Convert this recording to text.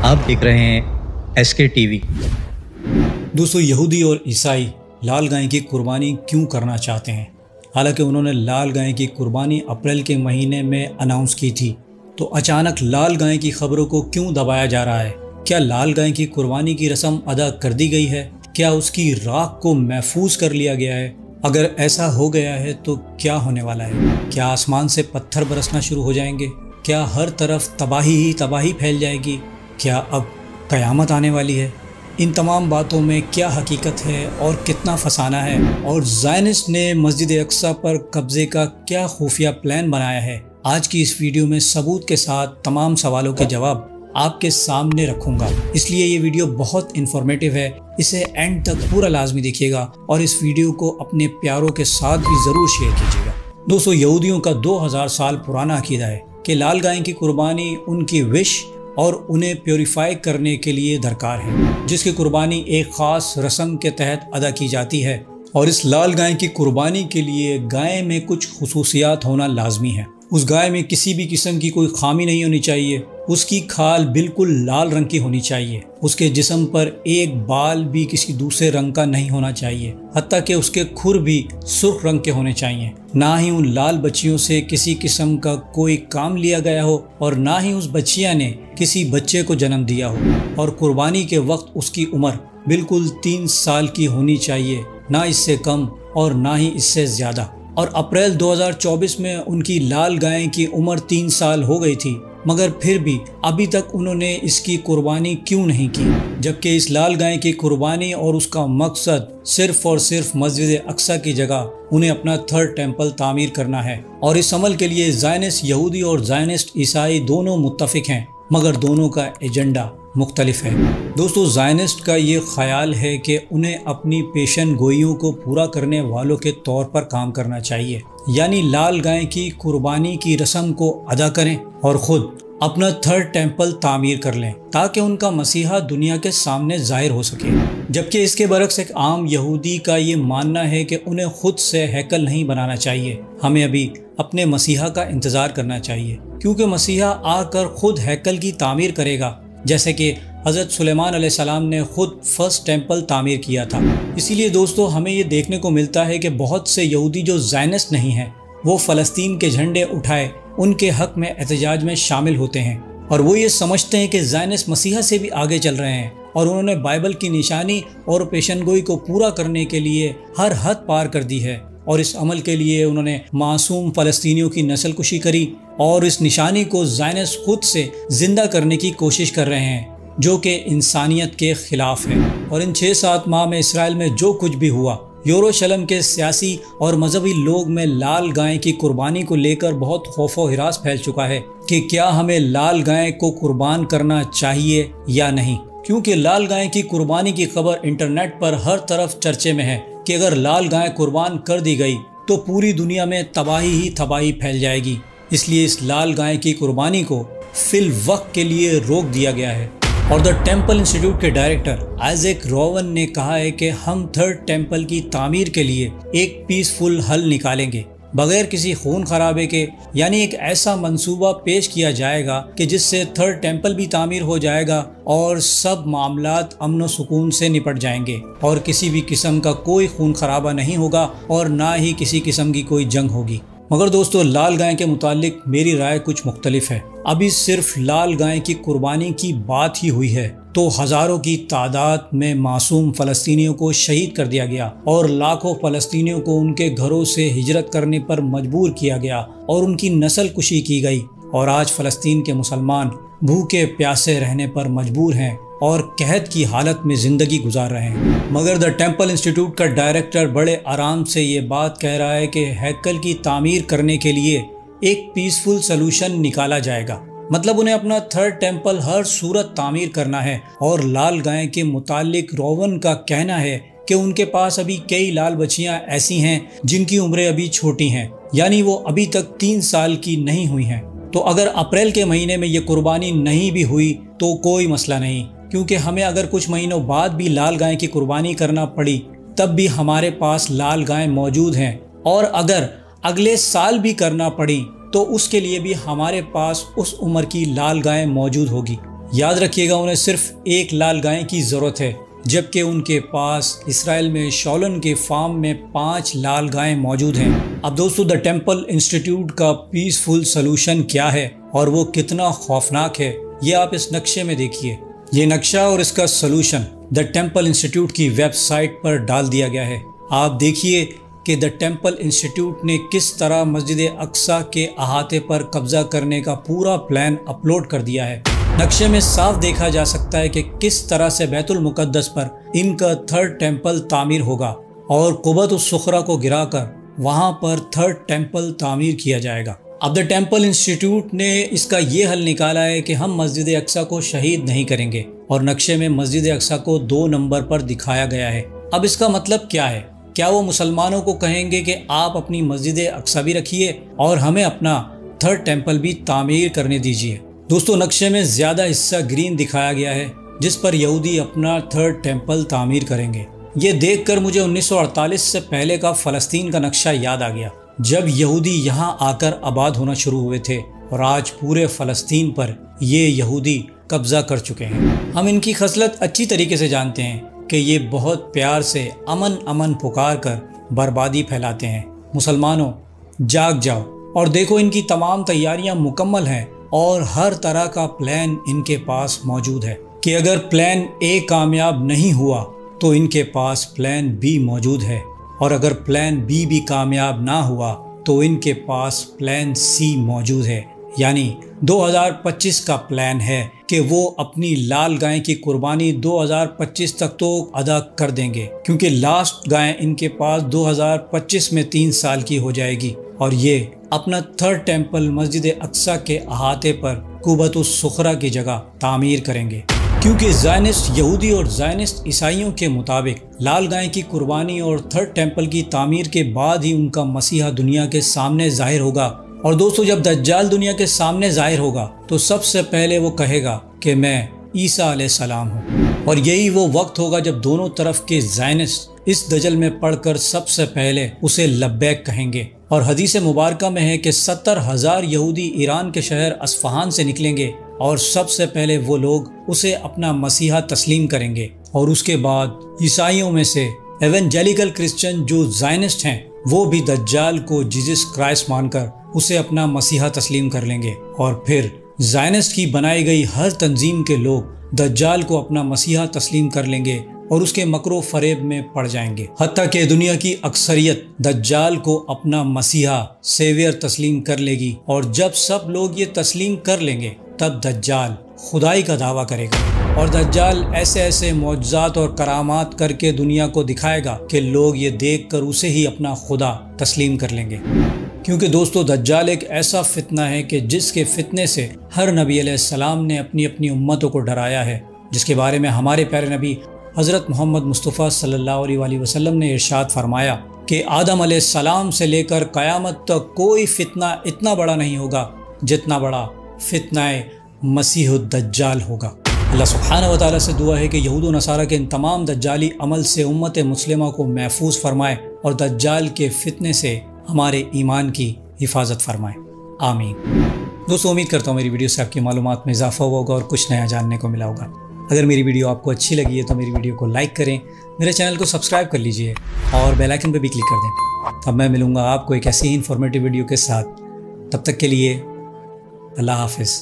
आप देख रहे हैं SK TV। दोस्तों, यहूदी और ईसाई लाल गाय की कुर्बानी क्यों करना चाहते हैं? हालांकि उन्होंने लाल गाय की कुर्बानी अप्रैल के महीने में अनाउंस की थी, तो अचानक लाल गाय की खबरों को क्यों दबाया जा रहा है? क्या लाल गाय की कुर्बानी की रस्म अदा कर दी गई है? क्या उसकी राख को महफूज कर लिया गया है? अगर ऐसा हो गया है तो क्या होने वाला है? क्या आसमान से पत्थर बरसना शुरू हो जाएंगे? क्या हर तरफ तबाही ही तबाही फैल जाएगी? क्या अब क़यामत आने वाली है? इन तमाम बातों में क्या हकीकत है और कितना फसाना है? और ज़ायनिस्ट ने मस्जिद अक्सा पर कब्ज़े का क्या खुफिया प्लान बनाया है? आज की इस वीडियो में सबूत के साथ तमाम सवालों के जवाब आपके सामने रखूंगा, इसलिए ये वीडियो बहुत इन्फॉर्मेटिव है। इसे एंड तक पूरा लाजमी देखिएगा और इस वीडियो को अपने प्यारों के साथ भी ज़रूर शेयर कीजिएगा। दोस्तों, यहूदियों का 2000 साल पुराना अकीदा है कि लाल गाय की कुर्बानी उनकी विश और उन्हें प्योरीफाई करने के लिए दरकार है, जिसकी कुर्बानी एक ख़ास रस्म के तहत अदा की जाती है। और इस लाल गाय की कुर्बानी के लिए गाय में कुछ खुसूसियात होना लाजमी है। उस गाय में किसी भी किस्म की कोई खामी नहीं होनी चाहिए। उसकी खाल बिल्कुल लाल रंग की होनी चाहिए। उसके जिस्म पर एक बाल भी किसी दूसरे रंग का नहीं होना चाहिए, हत्ता कि उसके खुर भी सुर्ख रंग के होने चाहिए। ना ही उन लाल बच्चियों से किसी किस्म का कोई काम लिया गया हो और ना ही उस बच्चिया ने किसी बच्चे को जन्म दिया हो। और कुर्बानी के वक्त उसकी उम्र बिल्कुल 3 साल की होनी चाहिए, ना इससे कम और ना ही इससे ज़्यादा। और अप्रैल 2024 में उनकी लाल गाय की उम्र 3 साल हो गई थी, मगर फिर भी अभी तक उन्होंने इसकी कुर्बानी क्यों नहीं की? जबकि इस लाल गाय की कुर्बानी और उसका मकसद सिर्फ और सिर्फ मस्जिद अक्सा की जगह उन्हें अपना 3rd टेम्पल तामीर करना है। और इस अमल के लिए ज़ायनिस्ट यहूदी और ज़ायनिस्ट ईसाई दोनों मुत्तफिक हैं, मगर दोनों का एजेंडा मुख्तलिफ है। दोस्तों, ज़ायनिस्ट का ये ख्याल है कि उन्हें अपनी पेशन गोइयों को पूरा करने वालों के तौर पर काम करना चाहिए, यानी लाल गाय की कुर्बानी की रस्म को अदा करें और ख़ुद अपना 3rd टेम्पल तामीर कर लें, ताकि उनका मसीहा दुनिया के सामने ज़ाहिर हो सके। जबकि इसके बरक्स एक आम यहूदी का ये मानना है कि उन्हें खुद से हैकल नहीं बनाना चाहिए। हमें अभी अपने मसीहा का इंतज़ार करना चाहिए, क्योंकि मसीहा आकर खुद हैकल की तामीर करेगा, जैसे कि हज़रत सुलेमान अलैहिस्सलाम ने खुद 1st टेम्पल तामीर किया था। इसीलिए दोस्तों, हमें ये देखने को मिलता है कि बहुत से यहूदी जो ज़ायनिस्ट नहीं हैं, वो फ़लस्तीन के झंडे उठाए उनके हक़ में एहतजाज में शामिल होते हैं। और वो ये समझते हैं कि ज़ायनिस्ट मसीहा से भी आगे चल रहे हैं और उन्होंने बाइबल की निशानी और पेशनगोई को पूरा करने के लिए हर हद पार कर दी है। और इस अमल के लिए उन्होंने मासूम फ़लस्तीनियों की नस्ल कुशी करी और इस निशानी को ज़ायनिस्ट खुद से ज़िंदा करने की कोशिश कर रहे हैं, जो कि इंसानियत के ख़िलाफ़ है। और इन 6-7 माह में इसराइल में जो कुछ भी हुआ, यरूशलेम के सियासी और मजहबी लोग में लाल गाय की कुर्बानी को लेकर बहुत खौफ व हिरास फैल चुका है कि क्या हमें लाल गाय को कुर्बान करना चाहिए या नहीं। क्योंकि लाल गाय की कुर्बानी की खबर इंटरनेट पर हर तरफ चर्चे में है कि अगर लाल गाय कुर्बान कर दी गई तो पूरी दुनिया में तबाही ही तबाही फैल जाएगी। इसलिए इस लाल गाय की कुर्बानी को फिल वक्त के लिए रोक दिया गया है। और द टेम्पल इंस्टीट्यूट के डायरेक्टर आइजैक रोवन ने कहा है कि हम 3rd टेम्पल की तामीर के लिए एक पीसफुल हल निकालेंगे, बगैर किसी खून खराबे के। यानी एक ऐसा मंसूबा पेश किया जाएगा कि जिससे 3rd टेम्पल भी तामीर हो जाएगा और सब मामलात अमन व सुकून से निपट जाएंगे और किसी भी किस्म का कोई खून खराबा नहीं होगा और ना ही किसी किस्म की कोई जंग होगी। मगर दोस्तों, लाल गाय के मुतालिक मेरी राय कुछ मुख्तलिफ है। अभी सिर्फ लाल गाय की कुर्बानी की बात ही हुई है तो हज़ारों की तादाद में मासूम फ़लस्तीनियों को शहीद कर दिया गया और लाखों फ़लस्तीनियों को उनके घरों से हिजरत करने पर मजबूर किया गया और उनकी नस्ल कुशी की गई। और आज फ़लस्तीन के मुसलमान भूखे प्यासे रहने पर मजबूर हैं और कहत की हालत में ज़िंदगी गुजार रहे हैं। मगर द टेम्पल इंस्टीट्यूट का डायरेक्टर बड़े आराम से ये बात कह रहा है कि हैकल की तामीर करने के लिए एक पीसफुल सलूशन निकाला जाएगा। मतलब उन्हें अपना 3rd टेम्पल हर सूरत तामीर करना है। और लाल गाय के मुतालिक रोवन का कहना है कि उनके पास अभी कई लाल बच्चियां ऐसी हैं जिनकी उम्रें अभी छोटी हैं, यानी वो अभी तक 3 साल की नहीं हुई हैं। तो अगर अप्रैल के महीने में ये कुर्बानी नहीं भी हुई तो कोई मसला नहीं, क्योंकि हमें अगर कुछ महीनों बाद भी लाल गाय की कुर्बानी करना पड़ी तब भी हमारे पास लाल गाय मौजूद हैं। और अगर अगले साल भी करना पड़ी तो उसके लिए भी हमारे पास उस उम्र की लाल गाय मौजूद होगी। یاد رکھیے گا انہیں صرف ایک لال گائے کی ضرورت ہے، جبکہ ان کے پاس اسرائیل میں شولن کے فارم میں 5 لال گائیں موجود ہیں۔ اب دوستو دا ٹیمپل انسٹیٹیوٹ کا پیسفل سلوشن کیا ہے اور وہ کتنا خوفناک ہے، یہ آپ اس نقشے میں دیکھیے۔ یہ نقشہ اور اس کا سلوشن دا ٹیمپل انسٹیٹیوٹ کی ویب سائٹ پر ڈال دیا گیا ہے۔ آپ دیکھیے کہ دا ٹیمپل انسٹیٹیوٹ نے کس طرح مسجد اقصی کے احاطے پر قبضہ کرنے کا پورا پلان اپلوڈ کر دیا ہے۔ نقشے میں صاف دیکھا جا سکتا ہے کہ کس طرح سے بیت المقدس پر ان کا 3rd ٹیمپل تعمیر ہوگا اور قبۃ الصخرہ کو گرا کر وہاں پر 3rd ٹیمپل تعمیر کیا جائے گا۔ اب دا ٹیمپل انسٹیٹیوٹ نے اس کا یہ حل نکالا ہے کہ ہم مسجد اقصی کو شہید نہیں کریں گے، اور نقشے میں مسجد اقصی کو 2 نمبر پر دکھایا گیا ہے۔ اب اس کا مطلب کیا ہے؟ کیا وہ مسلمانوں کو کہیں گے کہ آپ اپنی مسجد اقصی بھی رکھیے اور ہمیں اپنا 3rd ٹیمپل بھی تعمیر کرنے دیجیے؟ دوستو نقشے میں زیادہ حصہ گرین دکھایا گیا ہے جس پر یہودی اپنا 3rd ٹیمپل تعمیر کریں گے۔ یہ دیکھ کر مجھے 1948 سے پہلے کا فلسطین کا نقشہ یاد آ گیا، جب یہودی یہاں آ کر آباد ہونا شروع ہوئے تھے، اور آج پورے فلسطین پر یہ یہودی قبضہ کر چکے ہیں۔ ہم ان کی خصلت اچھی طریقے سے جانتے ہیں کہ یہ بہت پیار سے امن پکار کر بربادی پھیلاتے ہیں۔ مسلمانوں جاگ جاؤ اور دیکھو، ان کی تمام تیاریاں مکمل ہیں اور ہر طرح کا پلان ان کے پاس موجود ہے کہ اگر پلان اے کامیاب نہیں ہوا تو ان کے پاس پلان بی موجود ہے، اور اگر پلان بی بھی کامیاب نہ ہوا تو ان کے پاس پلان سی موجود ہے۔ یعنی 2025 کا پلان ہے کہ وہ اپنی لال گائے کی قربانی 2025 تک تو ادا کر دیں گے، کیونکہ لاسٹ گائے ان کے پاس 2025 میں 3 سال کی ہو جائے گی، اور یہ اپنا 3rd ٹیمپل مسجد اقصی کے احاطے پر قبۃ الصخرہ کی جگہ تعمیر کریں گے، کیونکہ زائنسٹ یہودی اور زائنسٹ عیسائیوں کے مطابق لال گائے کی قربانی اور 3rd ٹیمپل کی تعمیر کے بعد ہی ان کا مسیحا دنیا کے سامنے ظاہر ہوگا۔ اور دوستو جب دجال دنیا کے سامنے ظاہر ہوگا تو سب سے پہلے وہ کہے گا کہ میں عیسیٰ علیہ السلام ہوں، اور یہی وہ وقت ہوگا جب دونوں طرف کے زائنسٹ اس دجل میں پڑھ کر سب سے پہلے اسے لبیک کہیں گے۔ اور حدیث مبارکہ میں ہے کہ 70,000 یہودی ایران کے شہر اصفہان سے نکلیں گے، اور سب سے پہلے وہ لوگ اسے اپنا مسیحا تسلیم کریں گے، اور اس کے بعد عیسائیوں میں سے ایونجیلیکل کرسچن جو زائنسٹ ہیں وہ بھی دجال کو جیزس کرائسٹ مان کر اسے اپنا مسیحا تسلیم کر لیں گے، اور پھر زائنسٹ کی بنائی گئی ہر تنظیم کے لوگ دجال کو اپنا مسیحا تسلیم کر لیں گے اور اس کے مکر و فریب میں پڑ جائیں گے، حتیٰ کہ دنیا کی اکثریت دجال کو اپنا مسیحا سیویئر تسلیم کر لے گی، اور جب سب لوگ یہ تسلیم کر لیں گے تب دجال خدائی کا دعویٰ کرے گا، اور دجال ایسے معجزات اور کرامات کر کے دنیا کو دکھائے گا کہ لوگ یہ دیکھ کر اسے ہی اپنا خدا تسلیم کر لیں گے۔ کیونکہ دوستو دجال ایک ایسا فتنہ ہے کہ جس کے فتنے سے ہر نبی علیہ السلام نے اپنی امتوں کو ڈرایا ہے، جس کے بارے میں ہمارے پیارے نبی حضرت محمد مصطفیٰ صلی اللہ علیہ وسلم نے ارشاد فرمایا کہ آدم علیہ السلام سے لے کر قیامت تک کوئی فتنہ اتنا بڑا نہیں ہوگا جتنا بڑا فتنہ مسیح الدجال ہوگا۔ اللہ سبحانہ و تعالیٰ سے دعا ہے کہ یہود و نصارہ کے ان تمام دجالی عمل سے امت مسلمہ کو محفوظ فرمائے اور دجال کے فتنے سے ہمارے ایمان کی حفاظت فرمائے، آمین۔ دوستو امید کرتا ہوں میری ویڈیو سے آپ کی معلومات میں اضافہ ہوا ہوگا اور کچھ نیا جاننے کو ملا ہوگا۔ اگر میری ویڈیو آپ کو اچھی لگی ہے تو میری ویڈیو کو لائک کریں، میرے چینل کو سبسکرائب کر لیجئے اور بیل آئیکن پہ بھی کلک کر دیں۔ اب میں ملوں گا آپ کو ایک ایسی ہی انفارمیٹیو ویڈیو کے ساتھ، تب تک کے لیے اللہ حافظ۔